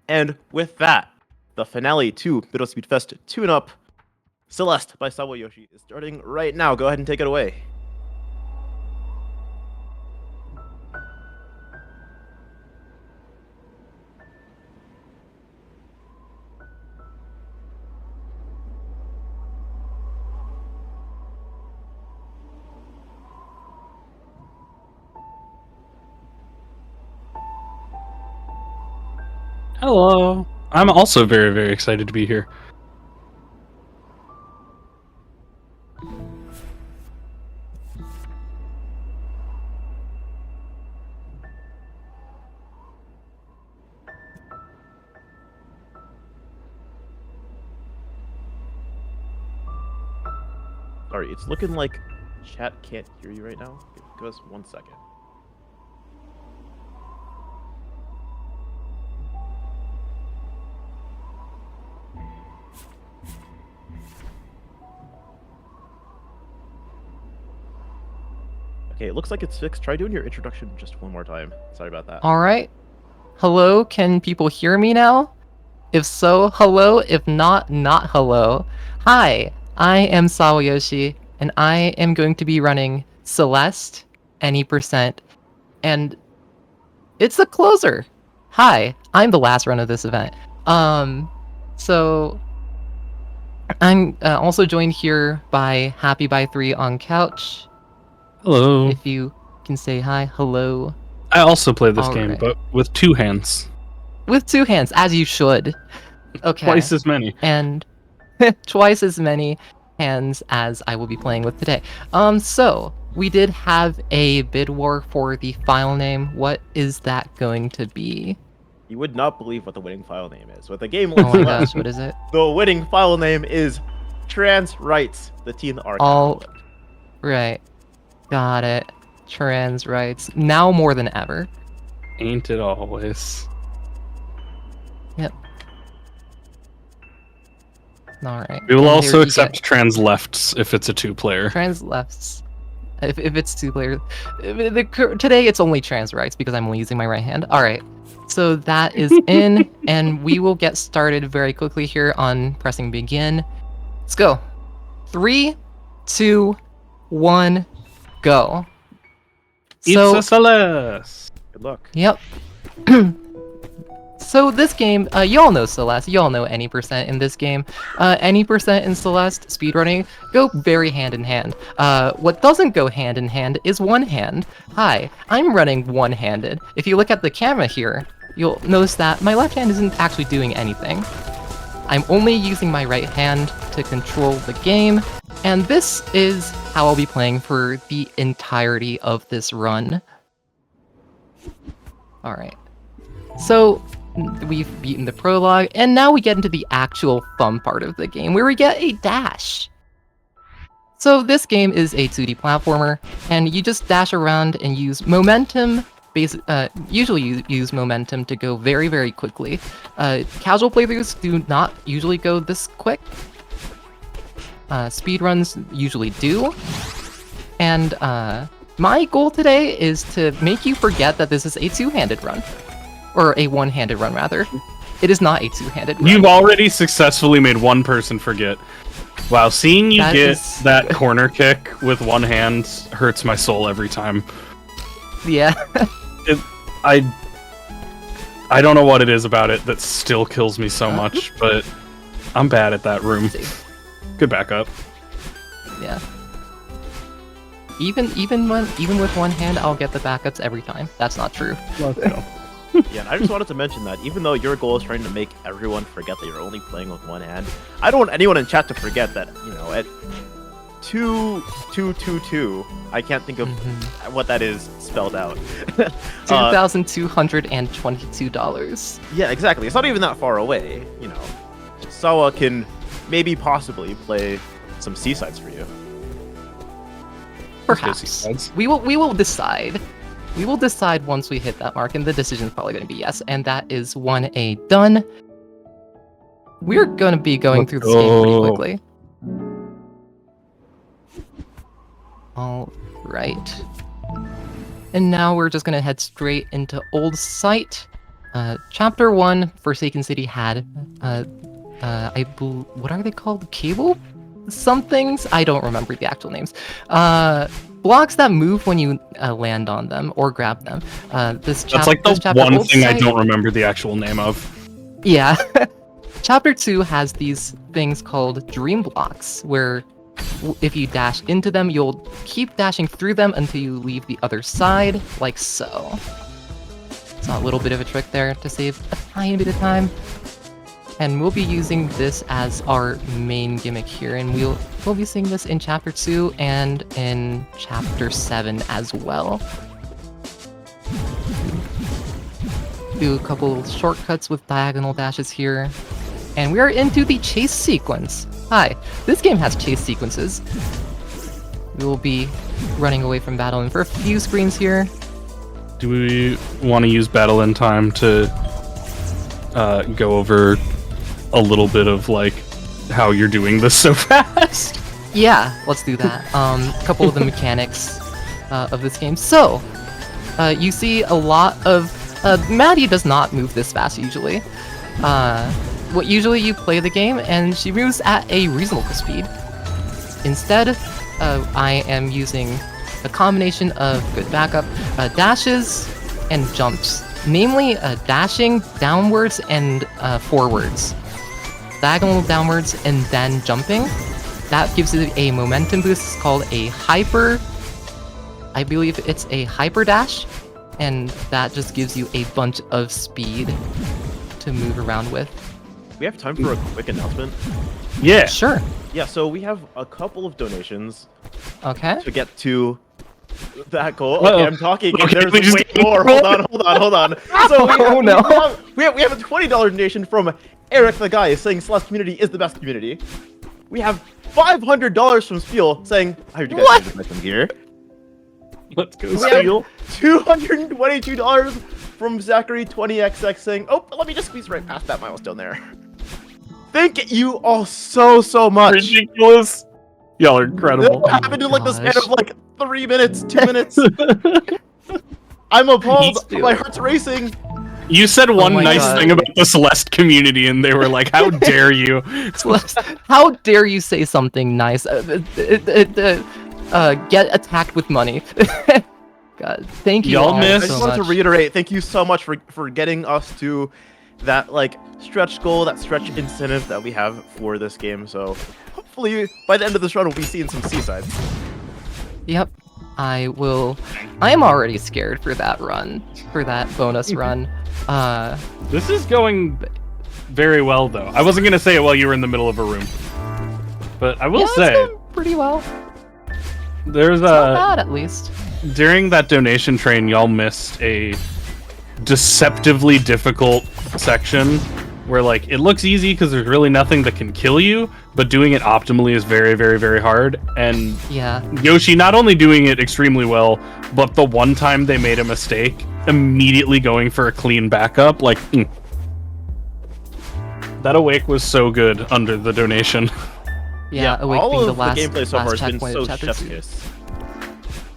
And with that, the finale to Midwest Speedfest Tune-Up, Celeste by Sawayoshi is starting right now. Go ahead and take it away. Hello. I'm also very, very excited to be here. Sorry, it's looking like chat can't hear you right now. Give us 1 second. Okay, it looks like it's fixed. Try doing your introduction just one more time. Sorry about that. All right. Hello, can people hear me now? If so, hello. If not, not hello. Hi, I am Sawayoshi, and I am going to be running Celeste, any percent, and it's a closer. Hi, I'm the last run of this event. So I'm also joined here by Happy by 3 on couch. Hello. If you can say hi, hello. I also play this All game, right. but with 2 hands. With 2 hands, as you should. Okay. Twice as many. And twice as many hands as I will be playing with today. So we did have a bid war for the file name. What is that going to be? You would not believe what the winning file name is. With a game Oh like my Celeste, gosh, what is it? the winning file name is Trans Rights, the teen archive. All right. Got it. Trans rights. Now more than ever. Ain't it always? Yep. Alright. We will And also here you accept get trans lefts if it's a 2-player. trans lefts. If it's 2 players. Today it's only trans rights because I'm only using my right hand. Alright. So that is in, and we will get started very quickly here on pressing begin. Let's go. 3, 2, 1, go. It's So, a Celeste! Good luck. yep. So this game, you all know Celeste, you all know any percent in this game. Any percent in Celeste, speedrunning, go very hand in hand. What doesn't go hand in hand is one hand. Hi, I'm running one-handed. If you look at the camera here, you'll notice that my left hand isn't actually doing anything. I'm only using my right hand to control the game, and this is how I'll be playing for the entirety of this run. Alright. So, we've beaten the prologue, and now we get into the actual fun part of the game, where we get a dash. So this game is a 2D platformer, and you just dash around and use momentum. Usually you use momentum to go very, very quickly. Casual playthroughs do not usually go this quick. Speedruns usually do. And my goal today is to make you forget that this is a two-handed run. Or a one-handed run, rather. It is not a two-handed run. You've already successfully made one person forget. Wow, seeing you get that corner kick with one hand hurts my soul every time. Yeah. I don't know what it is about it that still kills me so much, but I'm bad at that room. Good backup. Yeah. Even with one hand, I'll get the backups every time. That's not true. Yeah, and I just wanted to mention that even though your goal is trying to make everyone forget that you're only playing with one hand, I don't want anyone in chat to forget that, you know, at 2222, I can't think of what that is spelled out. $2,222. Yeah, exactly. It's not even that far away, you know. Sawa can maybe possibly play some C-sides for you. Perhaps. We will decide. We will decide once we hit that mark, and the decision is probably going to be yes, and that is 1A done. We're going to be going through this game pretty quickly. All right. And now we're just going to head straight into Old Site. Chapter 1, Forsaken City had, what are they called? Cable? Some things? I don't remember the actual names. Blocks that move when you land on them or grab them. That's like the one thing I don't remember the actual name of. Yeah. Chapter 2 has these things called dream blocks, where if you dash into them, you'll keep dashing through them until you leave the other side, like so. So a little bit of a trick there to save a tiny bit of time. And we'll be using this as our main gimmick here, and we'll be seeing this in Chapter 2 and in Chapter 7 as well. Do a couple shortcuts with diagonal dashes here. And we are into the chase sequence. Hi, this game has chase sequences. We will be running away from battle and for a few screens here. Do we want to use battle in time to go over a little bit of like how you're doing this so fast? Yeah, let's do that. A couple of the mechanics of this game. So, you see a lot of Maddie does not move this fast usually. Usually you play the game and she moves at a reasonable speed. Instead, I am using a combination of good backup dashes and jumps, namely dashing downwards and forwards. Diagonal downwards and then jumping. That gives it a momentum boost. It's called a hyper. I believe it's a hyper dash, and that just gives you a bunch of speed to move around with. We have time for a quick announcement. Yeah. Sure. Yeah, so we have a couple of donations Okay. to get to that goal. Uh-oh. Okay, I'm talking. And Okay, there's we just way keep more. rolling. Hold on. So no. we have a $20 donation from Eric the guy saying Celeste community is the best community. We have $500 from Spiel saying I heard you guys What? from here. Let's go. We have $222 from Zachary20XX saying, oh, let me just squeeze right past that milestone there. Thank you all so much. Ridiculous. Y'all are incredible. It happened in like the span Gosh. of like 3 minutes, 2 minutes. I'm appalled. My heart's racing. You said one my nice God. thing about the Celeste community, and they were like, "How dare you?" How dare you say something nice? Get attacked with money. God, thank you Y'all all missed- I so just wanted to much. reiterate, thank you so much for getting us to that like stretch goal, that stretch incentive that we have for this game. So hopefully by the end of this run we'll be seeing some seasides. Yep, I will. I am already scared for that run, for that bonus run. This is going very well, though. I wasn't gonna say it while you were in the middle of a room, but I will yeah, it's say going pretty well. there's It's not bad, at least. during that donation train, y'all missed a deceptively difficult section where like it looks easy because there's really nothing that can kill you, but doing it optimally is very hard. And Yeah. Yoshi not only doing it extremely well, but the one time they made a mistake, immediately going for a clean backup, like that awake was so good under the donation. Yeah, Awake all being of the last, the gameplay so far last has been checkpoint so of chapter chef's 2. kiss.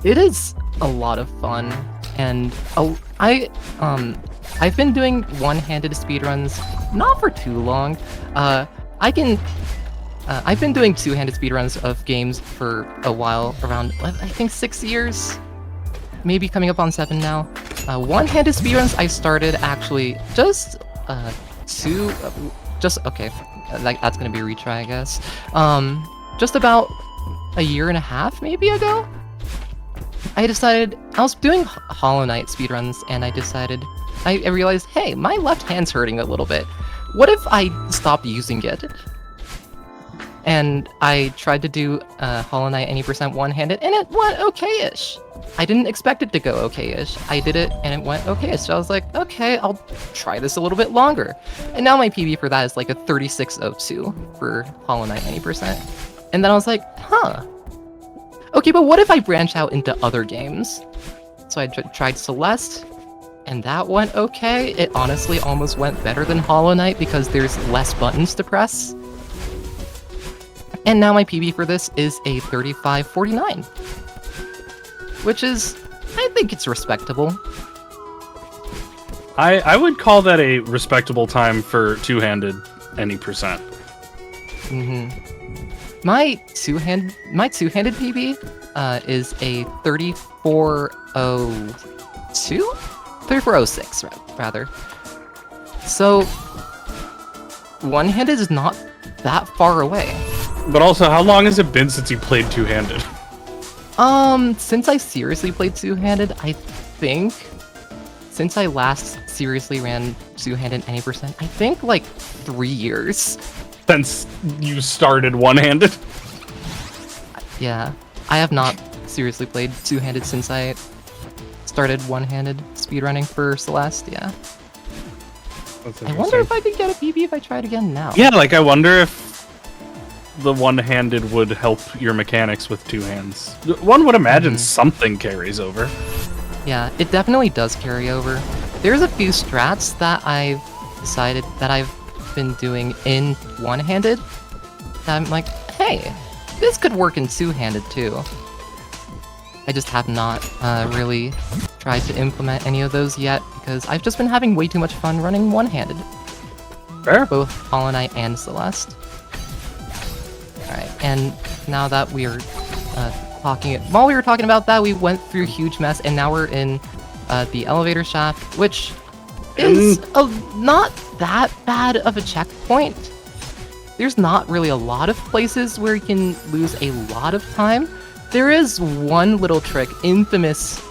It is a lot of fun, and I've been doing one-handed speedruns not for too long. I've been doing two-handed speedruns of games for a while, around I think 6 years, maybe coming up on 7 now. One-handed speedruns I started actually just okay, that's gonna be a retry, I guess. Just about a year and a half maybe ago. I decided, I was doing Hollow Knight speedruns, and I realized, hey, my left hand's hurting a little bit. What if I stop using it? And I tried to do Hollow Knight any percent one-handed, and it went okay-ish. I didn't expect it to go okay-ish. I did it, and it went okay-ish. So I was like, okay, I'll try this a little bit longer. And now my PB for that is like a 3602 for Hollow Knight any percent. And then I was like, huh. Okay, but what if I branch out into other games? So I tried Celeste, and that went okay. It honestly almost went better than Hollow Knight because there's less buttons to press. And now my PB for this is a 3549, which is, I think it's respectable. I would call that a respectable time for two-handed any percent. My two-handed PB is a 3402? 3406 rather. So one-handed is not that far away. But also, how long has it been since you played two-handed? Since I seriously played two-handed, I think since I last seriously ran two-handed any percent, I think like 3 years. Since you started one-handed? Yeah, I have not seriously played two-handed since I started one-handed speedrunning for Celeste, yeah. I wonder if I could get a PB if I tried again now. Yeah, like I wonder if the one-handed would help your mechanics with two hands. One would imagine something carries over. Yeah, it definitely does carry over. There's a few strats that I've decided that I've been doing in one-handed that I'm like, hey, this could work in two-handed too. I just have not really tried to implement any of those yet because I've just been having way too much fun running one-handed. Fair. Both Hollow Knight and Celeste. Alright, and now that we are while we were talking about that, we went through a huge mess, and now we're in the elevator shaft, which is not that bad of a checkpoint. There's not really a lot of places where you can lose a lot of time. There is one little trick, infamous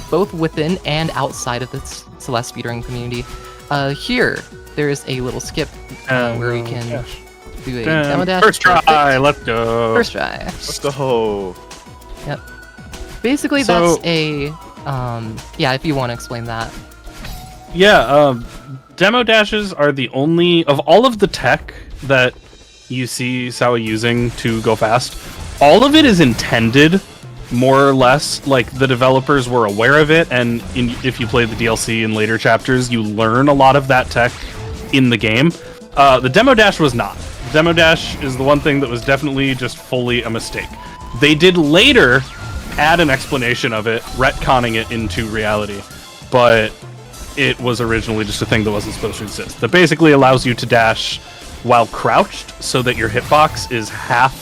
both within and outside of the Celeste speedrunning community. Here, there is a little skip where you can do a demo dash. First try, let's go. First try. Let's go. Yep. Basically, So- that's a yeah. If you want to explain that. Yeah, demo dashes are the only of all of the tech that you see Sawa using to go fast. All of it is intended, more or less, like the developers were aware of it, and if you play the DLC in later chapters, you learn a lot of that tech in the game. The demo dash was not. The demo dash is the one thing that was definitely just fully a mistake. They did later add an explanation of it, retconning it into reality, but it was originally just a thing that wasn't supposed to exist. That basically allows you to dash while crouched so that your hitbox is half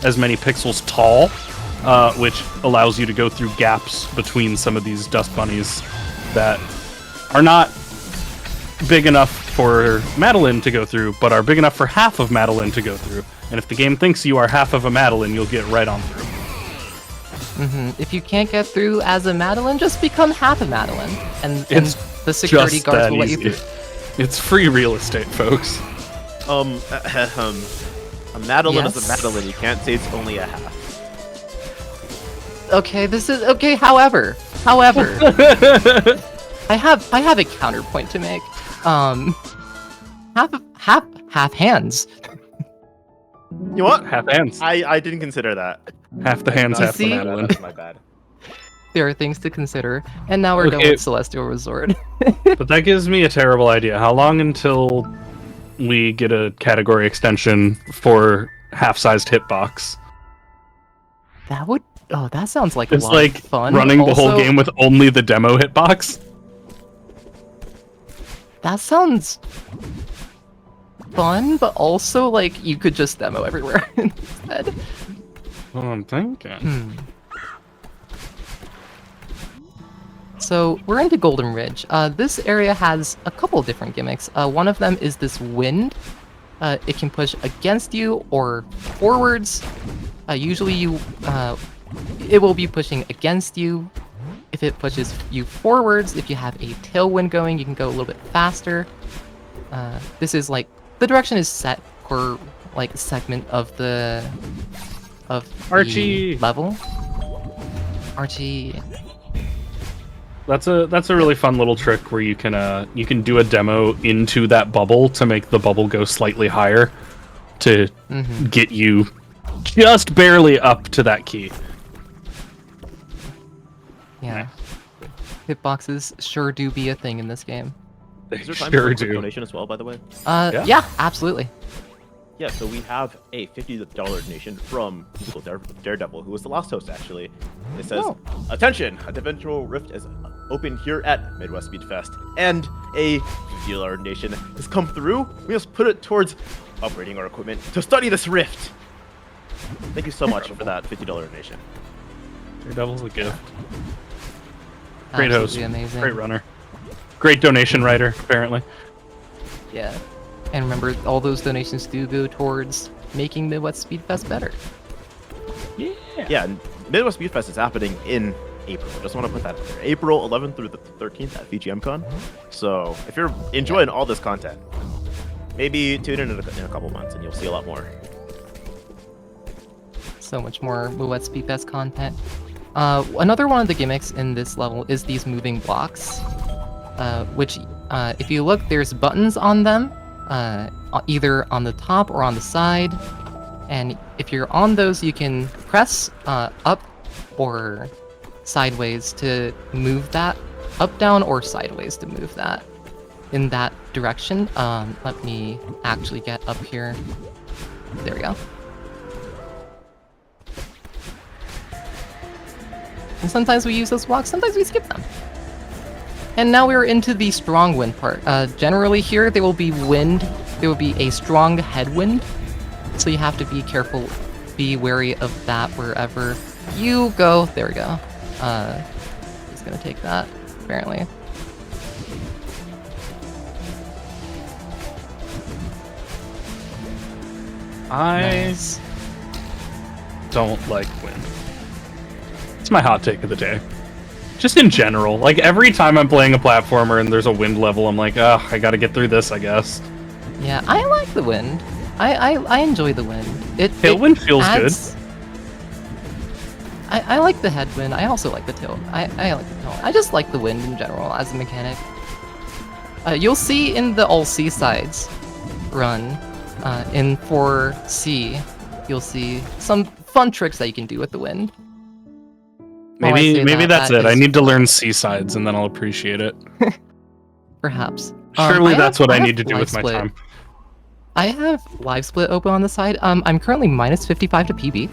as many pixels tall, which allows you to go through gaps between some of these dust bunnies that are not big enough for Madeline to go through, but are big enough for half of Madeline to go through. And if the game thinks you are half of a Madeline, you'll get right on through. If you can't get through as a Madeline, just become half a Madeline, and the security Just guards that will let you easy. through. It's free real estate, folks. A Madeline is Yes? a Madeline. You can't say it's only a half. Okay, this is okay. However, I have a counterpoint to make. Half hands. You know what? Half hands. I didn't consider that. Half the hands, half the see? Madeline. That's my bad. There are things to consider, and now we're going Okay. with Celestial Resort. But that gives me a terrible idea. How long until we get a category extension for half-sized hitbox? That sounds like It's a lot like of fun. running the whole Also, game with only the demo hitbox. That sounds fun, but also like you could just demo everywhere instead. What I'm thinking. So we're into Golden Ridge. This area has a couple of different gimmicks. One of them is this wind. It can push against you or forwards. Usually it will be pushing against you. If it pushes you forwards, if you have a tailwind going, you can go a little bit faster. This is like, the direction is set for like a segment of the Archie! level. Archie. That's a really fun little trick where you can do a demo into that bubble to make the bubble go slightly higher to get you just barely up to that key. Yeah. Hitboxes sure do be a thing in this game. They Is there time sure for a quick do. donation as well, by the way? Yeah, absolutely. Yeah, so we have a $50 donation from Musical Daredevil, who was the last host, actually. It says, Oh. Attention! A dimensional rift is open here at Midwest Speedfest, and a $50 donation has come through. We must put it towards upgrading our equipment to study this rift. Thank you so much for that $50 donation. Daredevil's a gift. Great host. Absolutely amazing. Great runner. Great donation writer, apparently. Yeah. And remember, all those donations do go towards making Midwest Speedfest better. Yeah, and Midwest Speedfest is happening in April. Just want to put that in there. April 11th through the 13th at VGMCon. So if you're enjoying all this content, maybe tune in a couple months and you'll see a lot more. So much more Midwest Speedfest content. Another one of the gimmicks in this level is these moving blocks, which, if you look, there's buttons on them, either on the top or on the side. And if you're on those, you can press up or sideways to move that, up, down, or sideways to move that in that direction. Let me actually get up here. There we go. And sometimes we use those blocks, sometimes we skip them. And now we're into the strong wind part. Generally here, there will be wind. There will be a strong headwind. So you have to be careful, be wary of that wherever you go. There we go. He's gonna take that, apparently. Nice. Don't like wind. It's my hot take of the day. Just in general, like every time I'm playing a platformer and there's a wind level, I'm like, oh, I gotta get through this, I guess. Yeah, I like the wind. I enjoy the wind. Tailwind feels good. I like the headwind. I also like the tail. I like the tail. I just like the wind in general as a mechanic. You'll see in the all seasides run, in 4C, you'll see some fun tricks that you can do with the wind. Maybe that's it. I need to learn seasides and then I'll appreciate it. Perhaps. Surely that's what I need to do with my time. I have live split open on the side. I'm currently minus 55 to PB.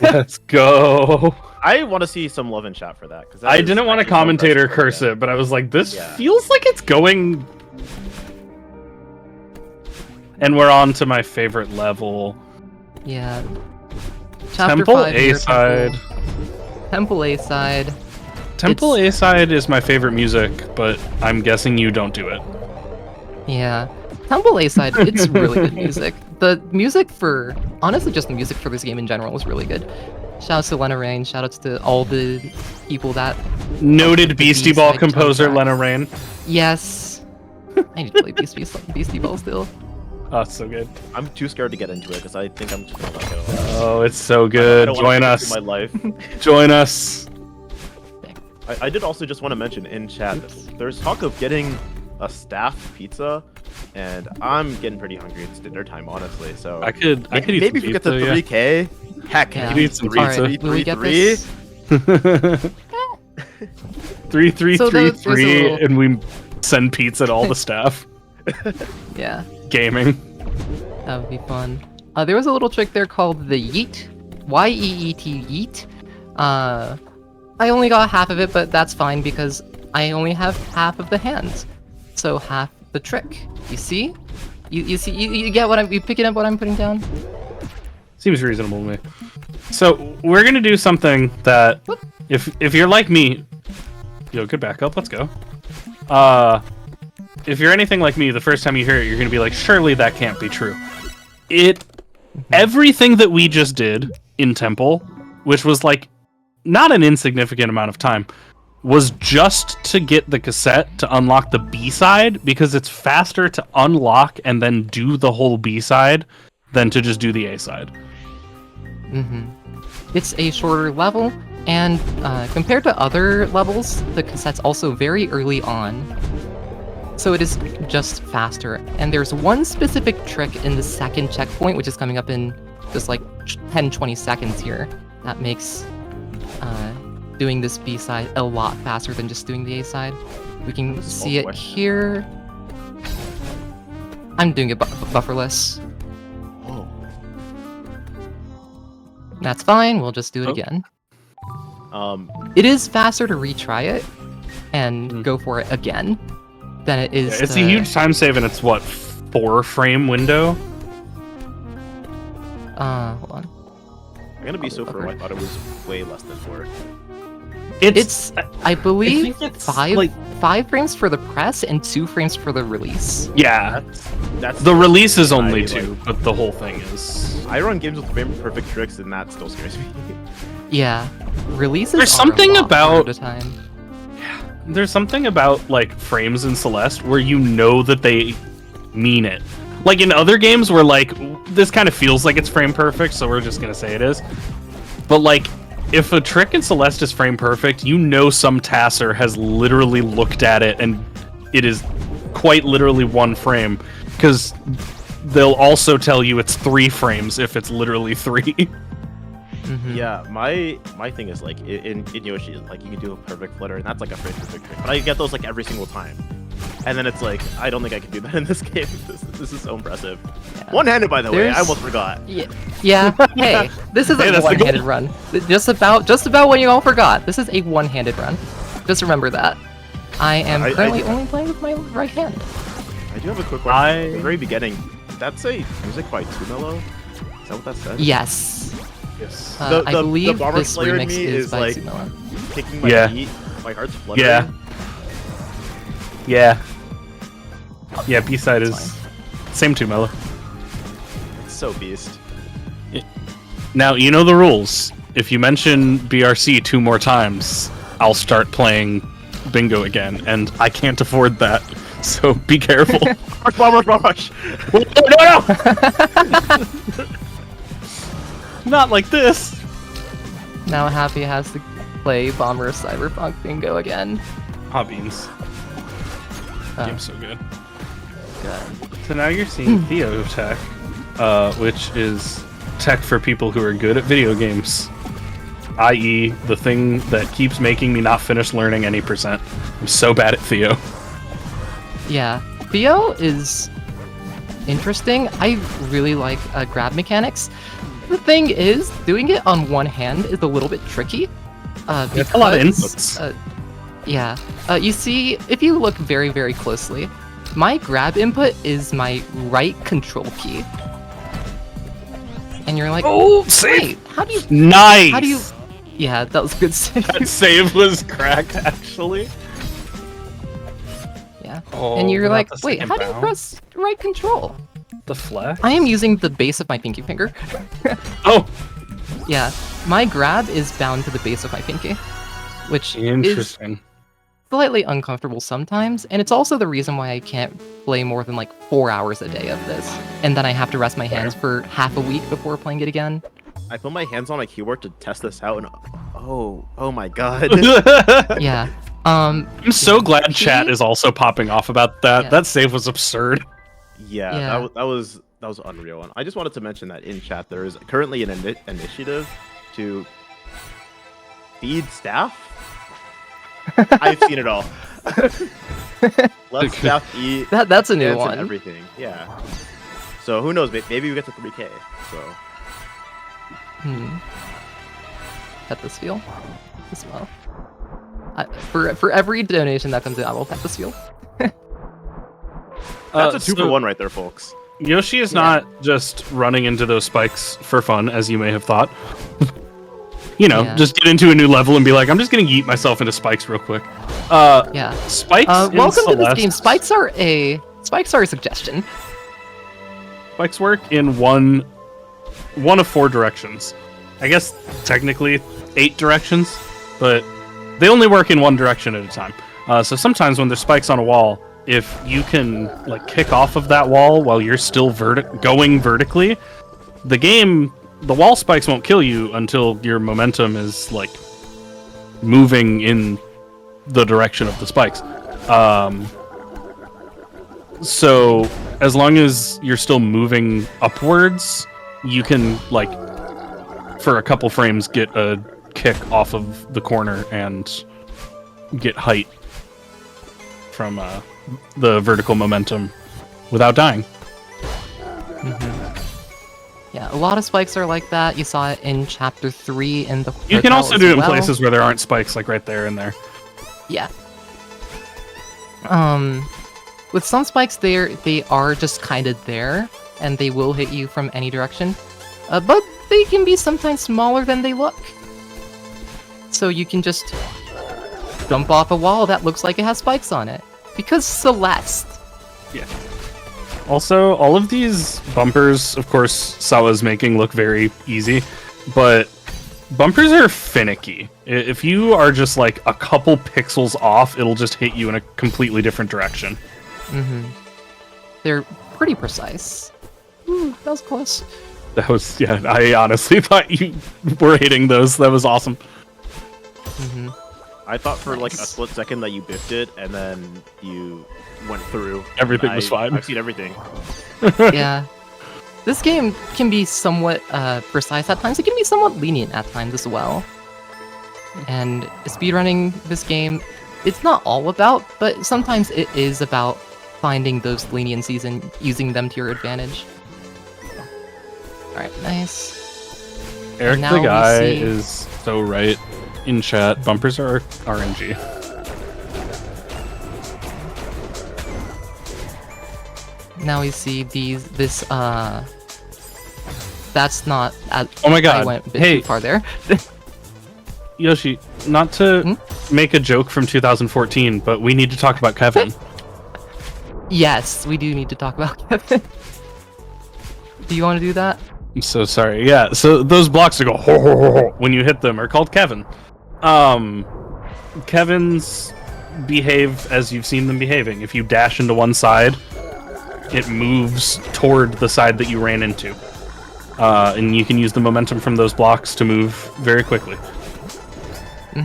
Let's go. I want to see some love in chat for that. Cause I didn't want to commentator curse it, but I was like, this feels like it's going... And we're on to my favorite level. Yeah. Chapter Temple 5 A side. Temple A side. Temple A side is my favorite music, but I'm guessing you don't do it. Yeah. Temple A side, it's really good music. The music for, honestly, just the music for this game in general is really good. Shoutouts to Lena Rain, shoutouts to all the people that... Noted Beastie Ball composer Lena Rain. Yes. I need to play Beastie Ball still. Oh, it's so good. I'm too scared to get into it because I think I'm just gonna let go. Oh, it's so good. Join us. My life. Join us. I did also just want to mention in chat that there's talk of getting a staff pizza, and I'm getting pretty hungry. It's dinner time, honestly. So I could eat maybe if some we get to pizza, 3K, heck, Yeah. eat some pizza. Alright, will we get 3, this? 3, and we send pizza to all the staff. Yeah. Gaming. That would be fun. There was a little trick there called the yeet. Y-E-E-T, yeet. I only got half of it, but that's fine because I only have half of the hands. So half the trick. You see? You see? You get what you picking up what I'm putting down? Seems reasonable to me. So we're gonna do something that, if you're like me, yo, good backup. Let's go. If you're anything like me, the first time you hear it, you're gonna be like, surely that can't be true. Everything that we just did in Temple, which was like not an insignificant amount of time, was just to get the cassette to unlock the B-side, because it's faster to unlock and then do the whole B-side than to just do the A-side. It's a shorter level, and compared to other levels, the cassette's also very early on. So it is just faster. And there's one specific trick in the second checkpoint, which is coming up in just like 10-20 seconds here, that makes doing this B-side a lot faster than just doing the A-side. We can see it here. I'm doing it bufferless. Oh. That's fine, we'll just do it again. It is faster to retry it, and go for it again than it is. It's a huge time save, and it's what, 4-frame window? Hold on. I'm gonna be so for I thought it was way less than 4. It's I believe think it's, 5 frames for the press and 2 frames for the release. Yeah, That's the release is only I, 2, but the whole thing is. I run games with frame perfect tricks, and that still scares me. Yeah, releases. There's are something a lot harder about- to time. There's something about like frames in Celeste where you know that they mean it. Like in other games where like this kind of feels like it's frame perfect, so we're just gonna say it is. But like if a trick in Celeste is frame perfect, you know some tasser has literally looked at it and it is quite literally 1 frame, because they'll also tell you it's 3 frames if it's literally 3. Mhm. Yeah, my thing is like in Yoshi, like you can do a perfect flutter, and that's like a frame perfect trick. But I get those like every single time, and then it's like I don't think I can do that in this game. This is so impressive. Yeah. One-handed, by the way. I There's- almost forgot. Yeah. Hey, this is Hey, a that's the goal. one-handed run. Just about when you all forgot. This is a one-handed run. Just remember that. I am currently only playing with my right hand. I do have a quick one. At the very beginning, that's a music by Too Mellow. Is that what that said? Yes. Yes. I believe bomber this player in remix me is is by like Sumilla. kicking my Yeah. feet. My heart's fluttering. Yeah. Yeah. Yeah, B-side That's is same 2 Mellow. It's so beast. Now, you know the rules. If you mention BRC 2 more times, I'll start playing bingo again, and I can't afford that. So be careful. Rush! No! Not like this. Now Happy has to play Bomber Cyberpunk Bingo again. Hot beans. Oh, Game's so good. good. So now you're seeing Theo Tech, which is tech for people who are good at video games. I.e., the thing that keeps making me not finish learning any percent. I'm so bad at Theo. Yeah, Theo is interesting. I really like grab mechanics. The thing is, doing it on one hand is a little bit tricky. It's a lot of because, inputs. Yeah. You see, if you look very, very closely, my grab input is my right control key. And you're like, Oh, wait, save! how do you... Nice! How do you... Yeah, that was good save. That save was cracked, actually. Yeah. Oh, And you're without like, the wait, second how do you bound? press right control? The flex? I am using the base of my pinky finger. Oh, Yeah, my grab is bound to the base of my pinky, which is interesting. slightly uncomfortable sometimes, and it's also the reason why I can't play more than like 4 hours a day of this, and then I have to rest my hands for half a week before playing it again. I put my hands on my keyboard to test this out, and oh my god. Yeah. I'm so glad chat He- is also popping off about that. Yeah. That save was absurd. Yeah, Yeah. that was unreal. And I just wanted to mention that in chat there is currently an initiative to feed staff. I've seen it all. Let staff eat. That's a new dance, and one. everything. Yeah. So who knows? Maybe we get to 3K. So Pet this feel as well. For every donation that comes in, I will pet this feel. that's a 2 for so 1 right there, folks. Yoshi is Yeah. not just running into those spikes for fun, as you may have thought. You know, Yeah. just get into a new level and be like, I'm just gonna yeet myself into spikes real quick. Yeah. Spikes. in Welcome to this Celeste- game. Spikes are a suggestion. Spikes work in one of 4 directions. I guess technically 8 directions, but they only work in one direction at a time. So sometimes when there's spikes on a wall, if you can like kick off of that wall while you're still going vertically, the wall spikes won't kill you until your momentum is like moving in the direction of the spikes. So as long as you're still moving upwards, you can like for a couple frames get a kick off of the corner and get height from the vertical momentum without dying. Yeah, a lot of spikes are like that. You saw it in Chapter 3 in the You can hotel also as do it in well. places where there aren't spikes, like right there and there. Yeah. With some spikes, they are just kind of there, and they will hit you from any direction. But they can be sometimes smaller than they look. So you can just jump off a wall that looks like it has spikes on it. Because Celeste. Yeah. Also, all of these bumpers, of course, Sawa's making look very easy, but bumpers are finicky. If you are just like a couple pixels off, it'll just hit you in a completely different direction. Mm-hmm. They're pretty precise. Ooh, that was close. That was, yeah, I honestly thought you were hitting those. That was awesome. Mm-hmm. I thought for like a split second that you biffed it, and then you went through. Everything was fine. I've seen everything. Yeah. This game can be somewhat precise at times. It can be somewhat lenient at times as well. And speedrunning this game, it's not all about, but sometimes it is about finding those leniencies and using them to your advantage. Alright, nice. Eric now the we guy see- is so right in chat. Bumpers are RNG. Now we see this that's not Oh my god. I went a bit Hey. too far there. Yoshi, not to make a joke from 2014, but we need to talk about Kevin. Yes, we do need to talk about Kevin. Do you want to do that? I'm so sorry. Yeah, so those blocks that go ho, ho, ho, ho when you hit them are called Kevin. Kevins behave as you've seen them behaving. If you dash into one side, it moves toward the side that you ran into. And you can use the momentum from those blocks to move very quickly.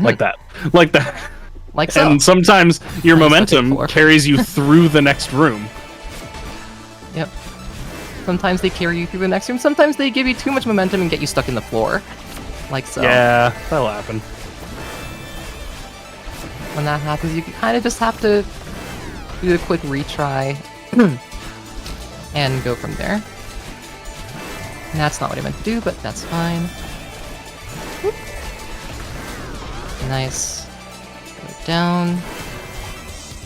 Like that. Like that. Like so. And sometimes your That's what momentum they're for. carries you through the next room. Yep. Sometimes they carry you through the next room. Sometimes they give you too much momentum and get you stuck in the floor. Like so. Yeah, that'll happen. When that happens, you kind of just have to do a quick retry and go from there. And that's not what I meant to do, but that's fine. Whoop. Nice. Go down.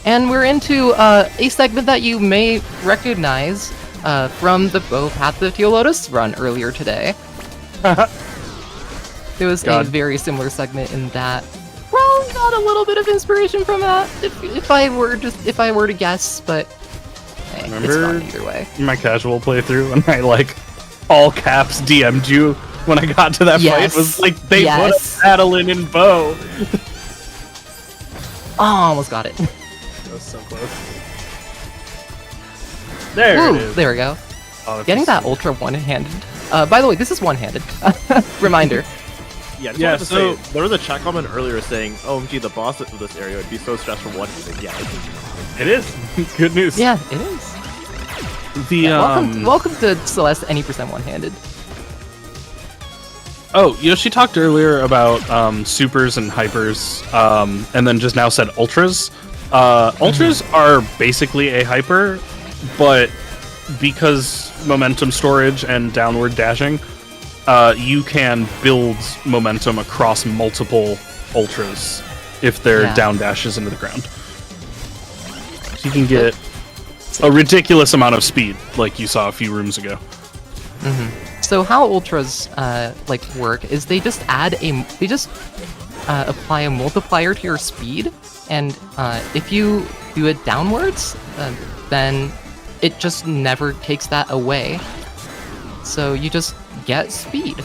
And we're into a segment that you may recognize from the Bow Path of Teal Lotus run earlier today. There was a very similar segment in that. Well, got a little bit of inspiration from that, if I were to guess, but hey, it's Remember fun either way. in my casual playthrough when I like all caps DM'd you when I got to that fight? It was like they put a Madeline in Bow. Oh, almost got it. That was so close. There Woo, it is. there we go. Oh, Getting that ultra one-handed. By the way, this is one-handed. Reminder. Yeah, Yeah, just wanted to say, there was a chat comment earlier saying, "OMG, the boss of this area would be so stressful one-handed." Yeah, it is. Good news. Yeah, it is. The Yeah, welcome to Celeste any % one-handed. Oh, Yoshi talked earlier about supers and hypers, and then just now said ultras. Ultras are basically a hyper, but because momentum storage and downward dashing, you can build momentum across multiple ultras if they're down dashes into the ground. So you can get a ridiculous amount of speed, like you saw a few rooms ago. So how ultras work is they just apply a multiplier to your speed, and if you do it downwards, then it just never takes that away. So you just get speed.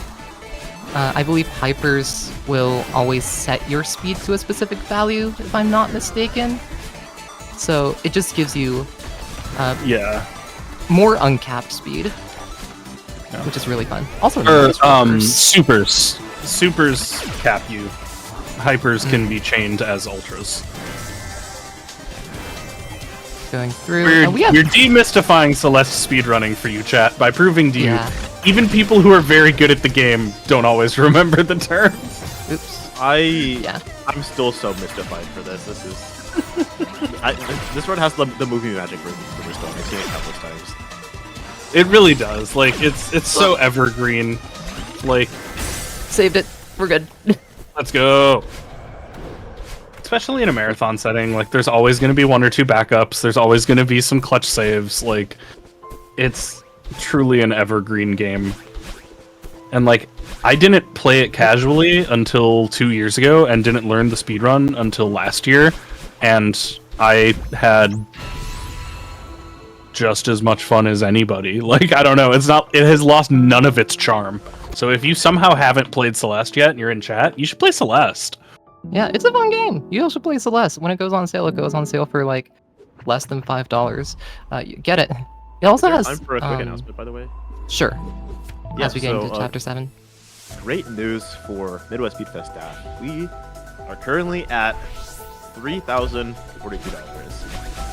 I believe hypers will always set your speed to a specific value, if I'm not mistaken. So it just gives you more uncapped speed, which is really fun. Also, supers cap you. Hypers can be chained as ultras. Going through. We're demystifying Celeste speedrunning for you, chat, by proving to you even people who are very good at the game don't always remember the terms. Oops. I'm still so mystified for this. This is this run has the movie magic for Restore. I've seen it countless times. It really does. Like it's so evergreen. Like saved it. We're good. Let's go. especially in a marathon setting, like there's always going to be 1 or 2 backups. There's always going to be some clutch saves. Like, it's truly an evergreen game. And like, I didn't play it casually until 2 years ago, and didn't learn the speedrun until last year, and I had just as much fun as anybody. Like, I don't know, it has lost none of its charm. So if you somehow haven't played Celeste yet and you're in chat, you should play Celeste. Yeah, it's a fun game. You also play Celeste. When it goes on sale, it goes on sale for like less than $5. You get it. It also has. Time for a quick announcement, by the way. Sure. Yeah, As we get into chapter 7. Great news for Midwest Speedfest staff. We are currently at $3,042,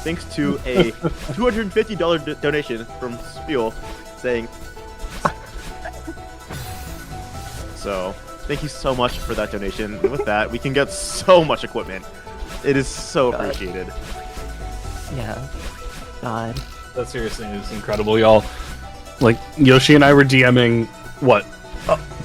thanks to a $250 donation from Spiel saying. So, thank you so much for that donation. And with that, we can get so much equipment. It is so appreciated. Yeah. God. That seriously is incredible, y'all. Like, Yoshi and I were DMing, what,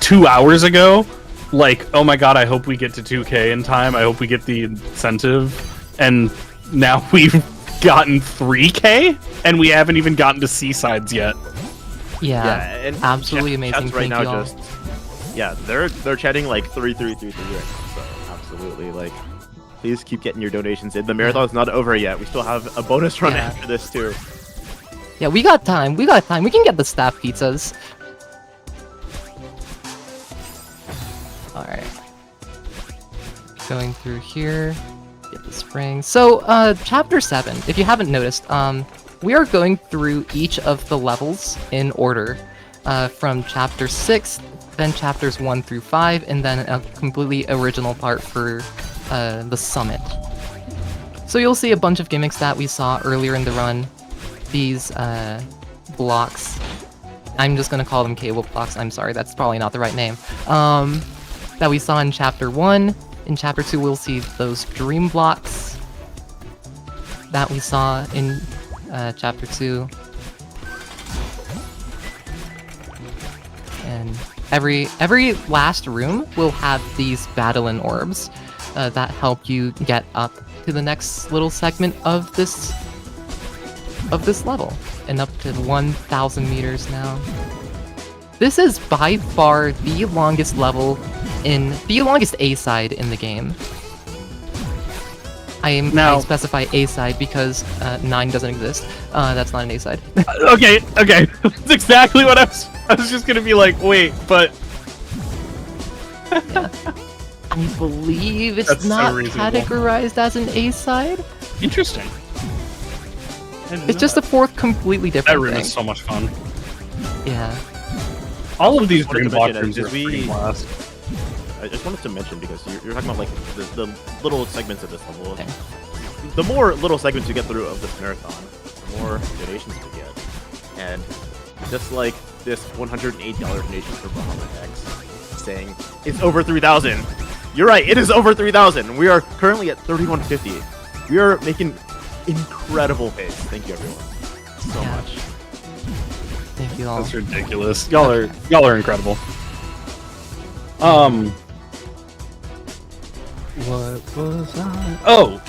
2 hours ago? Like, oh my god, I hope we get to 2K in time. I hope we get the incentive. And now we've gotten 3K? And we haven't even gotten to Seasides yet. Yeah, and absolutely amazing. Chats right now just... Yeah, they're chatting like 333 right now, so absolutely, like, please keep getting your donations in. The marathon's not over yet. We still have a bonus run after this too. Yeah, we got time. We can get the staff pizzas. Alright. Going through here. Get the spring. So, chapter 7, if you haven't noticed, we are going through each of the levels in order. From chapter 6, then chapters 1 through 5, and then a completely original part for the summit. So you'll see a bunch of gimmicks that we saw earlier in the run. These blocks. I'm just gonna call them cable blocks. I'm sorry, that's probably not the right name. That we saw in chapter 1. In chapter 2, we'll see those dream blocks that we saw in chapter 2. And every last room will have these battling orbs that help you get up to the next little segment of this level, and up to 1,000 meters now. This is by far the longest level the longest A-side in the game. I specify A-side because 9 doesn't exist. That's not an A-side. Okay. That's exactly what I was just gonna be like, wait, but... Yeah. I believe it's That's not so reasonable. categorized as an A-side. Interesting. It's just a fourth completely That different room thing. is so much fun. Yeah. All of these Wanted dream to block mention, rooms did are we- freaking blast. I just wanted to mention, because you're talking about like the little segments of this level. Okay. The more little segments you get through of this marathon, the more donations you get. And just like this $108 donation for Bahamut X saying it's over 3,000. You're right, it is over 3,000. We are currently at 3,150. We are making incredible pace. Thank you, everyone, so Yeah. much. Thank you all. That's ridiculous. Y'all are incredible. What was I? Oh,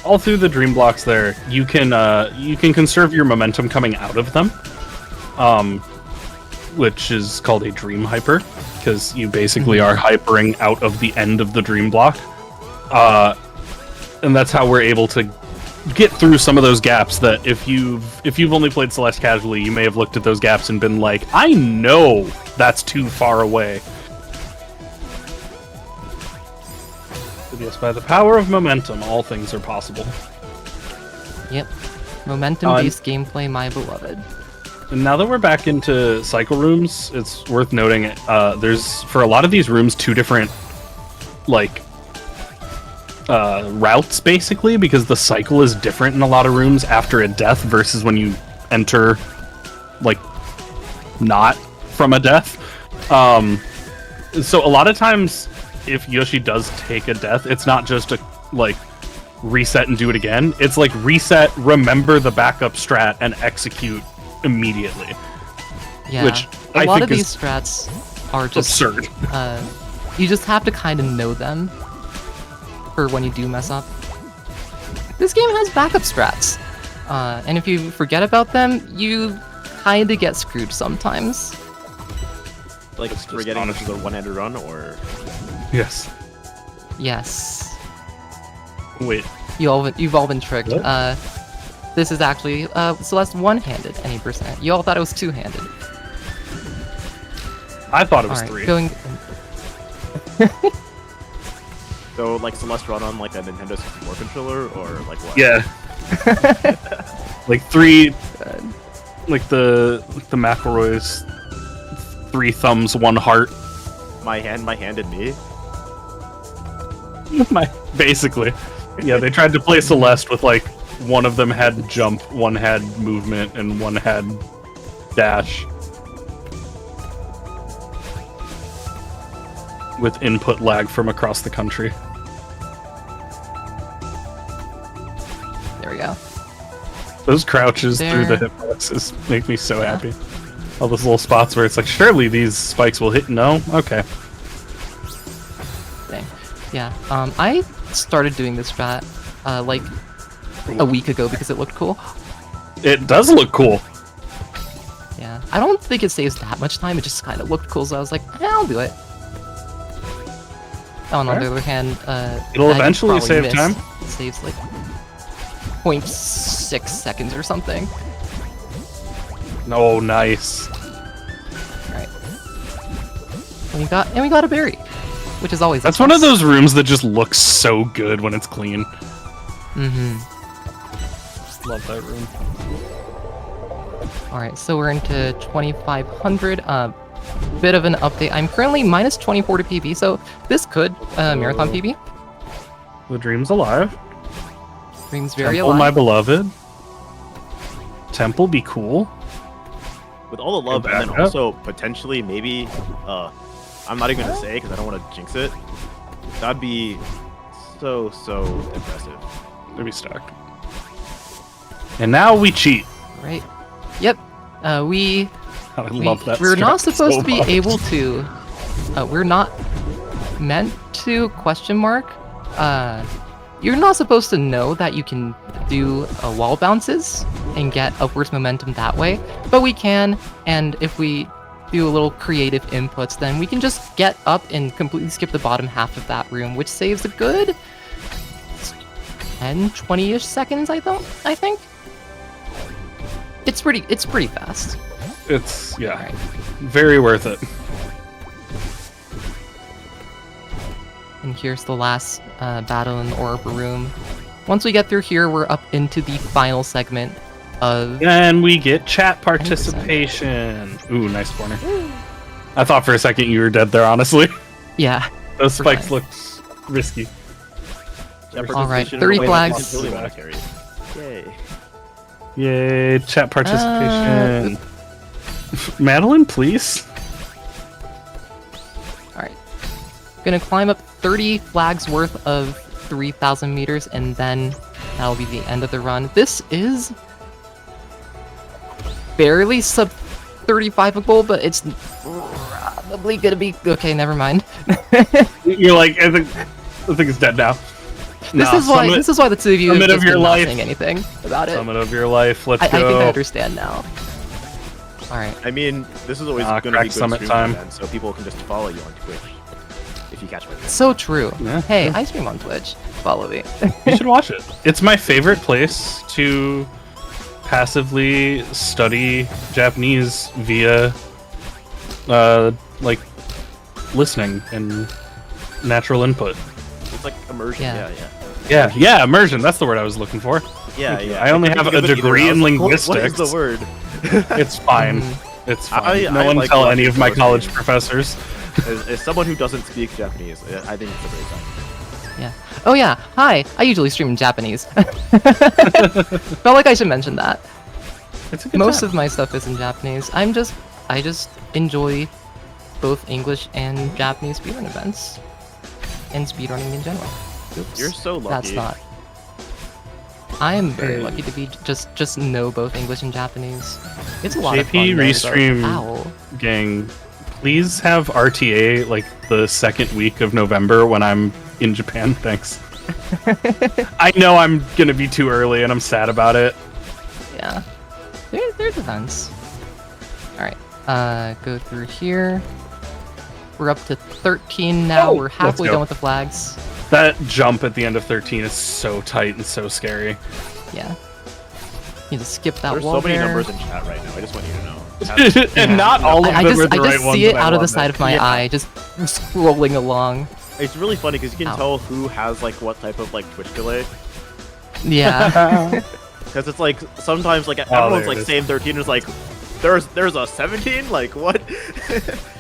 all through the dream blocks there, you can conserve your momentum coming out of them, which is called a dream hyper, because you basically are hypering out of the end of the dream block, and that's how we're able to get through some of those gaps that if you've only played Celeste casually, you may have looked at those gaps and been like, I know that's too far away. But yes, by the power of momentum, all things are possible. Yep. Momentum-based gameplay, my beloved. And now that we're back into cycle rooms, it's worth noting there's, for a lot of these rooms, 2 different like routes, basically, because the cycle is different in a lot of rooms after a death versus when you enter like not from a death. So a lot of times if Yoshi does take a death, it's not just a like reset and do it again. It's like reset, remember the backup strat, and execute immediately. Yeah. Which a I lot think of these is strats are just absurd. You just have to kind of know them. for when you do mess up. This game has backup strats, and if you forget about them, you kinda get screwed sometimes. Like forgetting this is a one-handed run, or Yes. Yes. Wait. You've all been tricked. What? This is actually Celeste one-handed any percent. You all thought it was two-handed. I thought it was All right, 3. going. so like Celeste run on like a Nintendo 64 controller, or like what? Yeah. Like 3. Like the McElroy's 3 thumbs, 1 heart. My hand and me. Basically. Yeah, they tried to play Celeste with like one of them had jump, one had movement, and one had dash. With input lag from across the country. There we go. Those crouches through the There. hitboxes make me so happy. All those little spots where it's like, surely these spikes will hit. No? Okay. Dang. Yeah. I started doing this strat like a week ago because it looked cool. It does look cool. Yeah. I don't think it saves that much time. It just kind of looked cool, so I was like, I'll do it. Oh, and on the other hand, It'll you eventually probably save missed. time. It saves like 0.6 seconds or something. Oh, nice. Right. And we got a berry, which is always. That's one of those rooms that just looks so good when it's clean. Mm-hmm. Just love that room. All right, so we're into 2500. Bit of an update. I'm currently minus 24 to PB, so this could marathon PB. The dream's alive. Dreams very Temple, alive. my beloved. Temple, be cool. With all the love, Go and then back up. also potentially maybe, I'm not even gonna say because I don't want to jinx it. That'd be so impressive. Let me stack. And now we cheat. Right. Yep. I love that. We're not strat supposed so to be much. able to. We're not meant to question mark. You're not supposed to know that you can do wall bounces and get upwards momentum that way, but we can. And if we do a little creative inputs, then we can just get up and completely skip the bottom half of that room, which saves a good 10, 20-ish seconds. I think. It's pretty fast. It's yeah, Alright. very worth it. And here's the last battle in the Orb room. Once we get through here, we're up into the final segment of. And we get chat participation. Ooh, nice corner. I thought for a second you were dead there, honestly. Yeah. Those For spikes fun. looked risky. All right, 30 flags. Really want to carry. Yay! Yay, chat participation. Madeline, please. Alright. Gonna climb up 30 flags worth of 3,000 meters, and then that'll be the end of the run. This is barely sub 35able, but it's probably gonna be okay. Never mind. You're like, I think it's dead now. This is why the two of you have Summit of just your been not life. saying anything about it. Summit of your life. Let's I go. think I understand now. All right. I mean, this is always going to be crack good summit stream time. content, so people can just follow you on Twitch if you catch my drift. So true. Yeah, Hey, yeah. I stream on Twitch. Follow me. You should watch it. It's my favorite place to passively study Japanese via, like, listening and natural input. It's like immersion. Yeah. Yeah, immersion. That's the word I was looking for. Yeah. I only have a degree in linguistics. What is the word? It's fine. It's fine. No one like tell watching any of my those college games. professors. As someone who doesn't speak Japanese, I think it's a great time. Yeah. Oh yeah. Hi. I usually stream in Japanese. Felt like I should mention that. It's a good Most time. of my stuff is in Japanese. I just enjoy both English and Japanese speedrun events, and speedrunning in general. Oops. You're so lucky. That's not. I am very lucky to be just know both English and Japanese. It's a lot of fun. JP though, Restream Ow. gang, please have RTA like the second week of November when I'm in Japan. Thanks. I know I'm gonna be too early, and I'm sad about it. Yeah. There's events. Alright. Go through here. We're up to 13 now. Oh, We're halfway go. done with the flags. That jump at the end of 13 is so tight and so scary. Yeah. Need to skip that There's wall so many there. numbers in chat right now. I just want you to know. And Yeah. not all of I them just, are the I right just ones. see it and I out of the love side of my Yeah. eye, just scrolling along. It's really funny because you can Ow. tell who has like what type of like Twitch delay. Yeah. Because it's like sometimes like there everyone's it like is. saying 13 is like there's a 17, like what?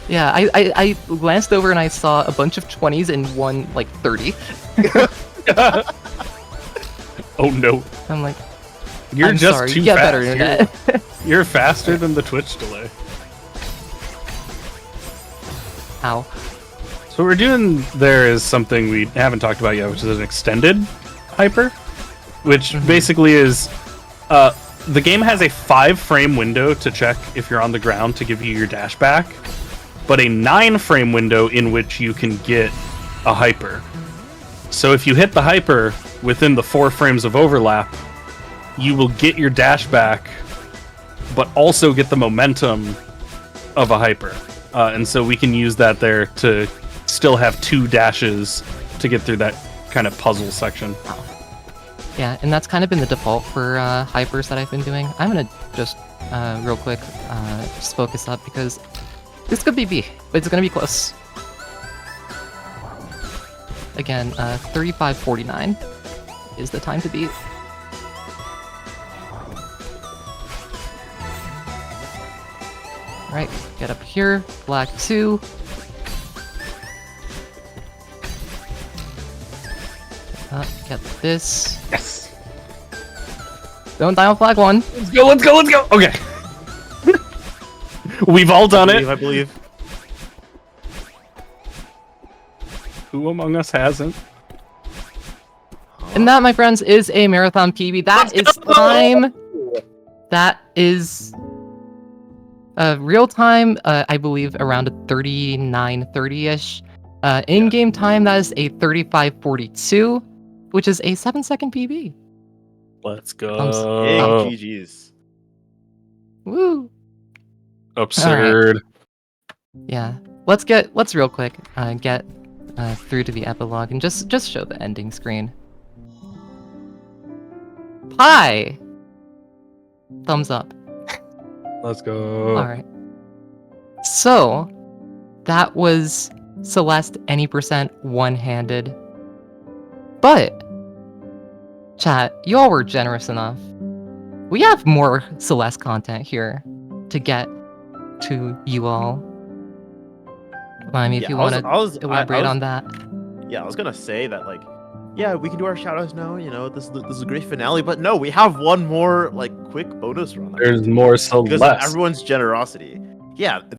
Yeah, I glanced over and I saw a bunch of 20s and one like 30. Oh no. I'm like, You're I'm just sorry, too get fast. better internet. You're faster than the Twitch delay. Ow. So what we're doing there is something we haven't talked about yet, which is an extended hyper, which basically is the game has a 5-frame window to check if you're on the ground to give you your dash back, but a 9-frame window in which you can get a hyper. So if you hit the hyper within the 4 frames of overlap, you will get your dash back, but also get the momentum of a hyper. And so we can use that there to still have 2 dashes to get through that kind of puzzle section. Yeah, and that's kind of been the default for hypers that I've been doing. I'm gonna just real quick just focus up because this could be B, but it's gonna be close. Again, 35:49 is the time to beat. Right, get up here, black 2. Get this. Yes. Don't die on flag 1. Let's go, let's go, let's go! Okay. We've all done it. I believe. Who among us hasn't? And that, my friends, is a marathon PB. That is time. That is real time, I believe, around a 39:30-ish. In-game time, that is a 35:42, which is a 7-second PB. Let's Big go. GG's. Woo! Absurd. Yeah. Let's real quick get through to the epilogue and just show the ending screen. Pie! Thumbs up. Let's go. Alright. So, that was Celeste any percent one-handed. But, chat, you all were generous enough. We have more Celeste content here to get to you all. I mean, if you want to elaborate on that. Yeah, I was gonna say that, like, yeah, we can do our shoutouts now. You know, this is a great finale, but no, we have one more like quick bonus run. There's more because Celeste. of everyone's generosity. Yeah,